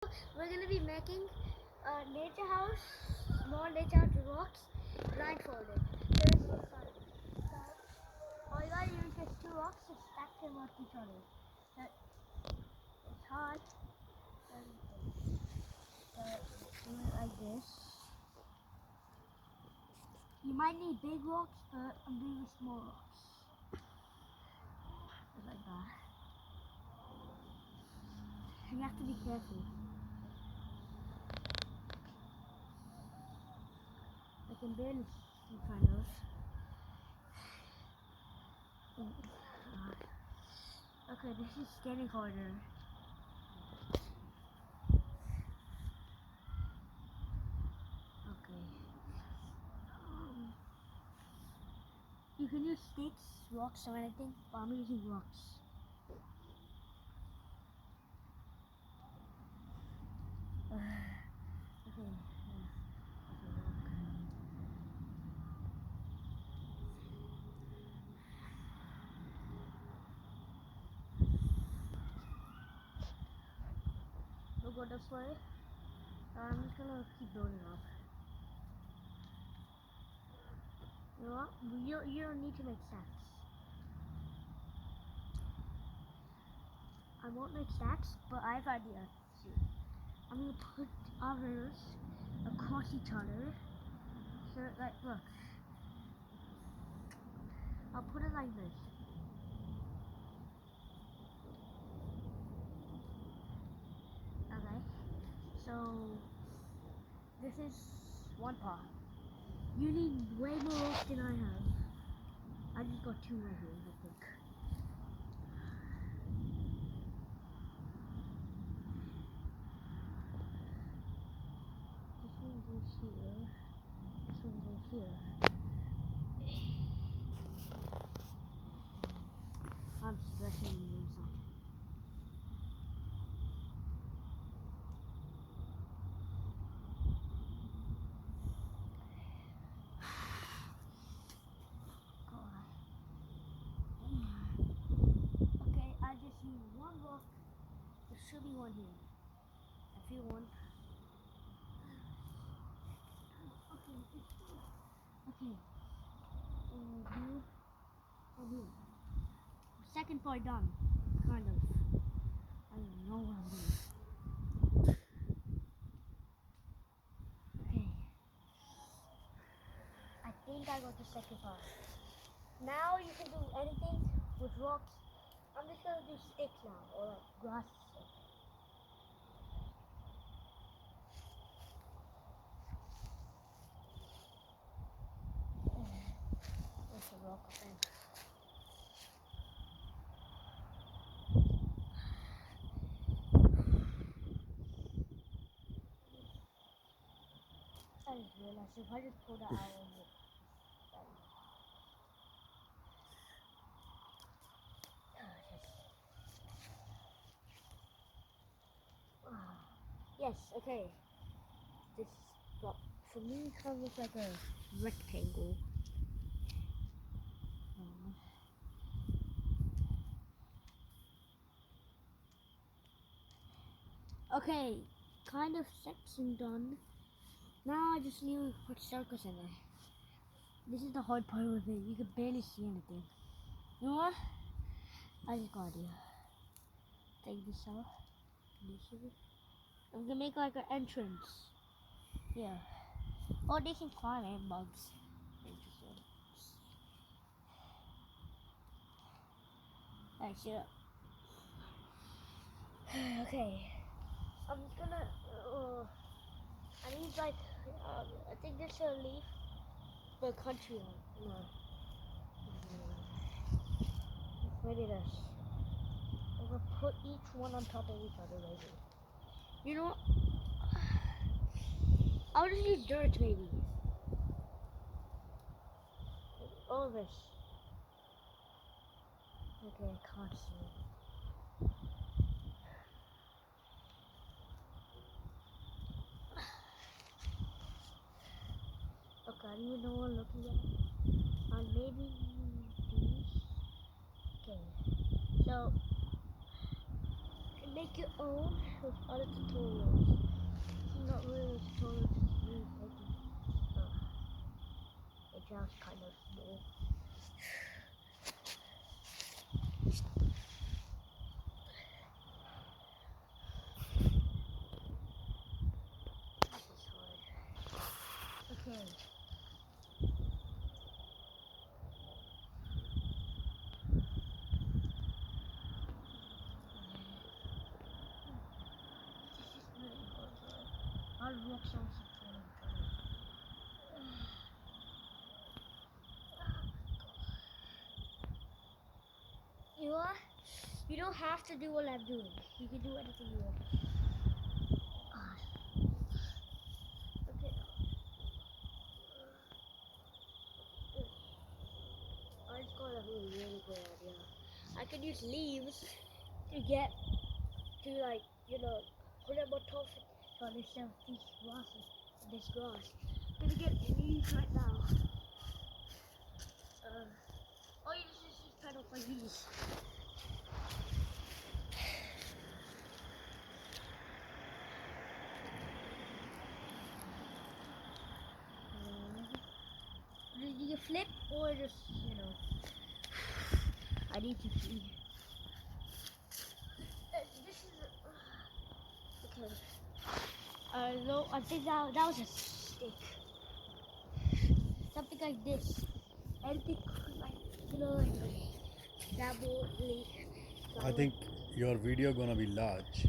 We're gonna be making a nature house, small nature house with rocks, blindfolded. So let's get started. So all you gotta do is just two rocks and stack them on each other. So it's hard. So do it like this. You might need big rocks, but I'm doing with small rocks. Just like that. And you have to be careful. I can barely see kind of. Okay, this is getting harder. Okay. You can use sticks, rocks, or anything, but I'm using rocks. Okay. We'll go this way. I'm just gonna keep building up. You know what? You don't need to make stacks. I won't make stacks, but I have an idea. See, I'm gonna put others across each other. So like, look. I'll put it like this. Okay. So this is one part. You need way more rocks than I have. I just got two right here, I think. This one goes here. This one goes here. I'm stressing you something. Okay, I just need one rock. There should be one here. I feel one. Okay. Here. Second part done. Kind of. I don't know what I'm doing. Okay. I think I got the second part. Now you can do anything with rocks. I'm just gonna do sticks now, or like grass sticks. There's a rock thing. I just realized if I just pull that out of it. Yes, okay. This block for me kind of looks like a rectangle. Okay, kind of section done. Now I just need to put circles in there. This is the hard part of it. You can barely see anything. You know what? I just got an idea. Take this out. I'm gonna make like an entrance. Yeah. Oh, they can climb and bugs. Interesting. Alright, shut up. Okay. I'm just gonna. I need like. I think this should leave the country on. No. Maybe this. I'm gonna put each one on top of each other, maybe. You know what? I'll just use dirt, maybe. All of this. Okay, I can't see. Okay, I don't even know what I'm looking at. Maybe these. Okay. So, you can make your own. with other tutorials. Not really a tutorial, just me making it sounds kind of small. This is hard. Okay. I'll walk some you don't have to do what I'm doing. You can do anything you want. Okay. I just got a really good idea. I could use leaves to get to put them on top of these grasses, this grass. I'm gonna get leaves right now. Oh, you just cut off my leaves. Do you flip or just I need to see. This is okay. No, I think that was a stick. Something like this. Anything like like that will leak. I think your video gonna be large.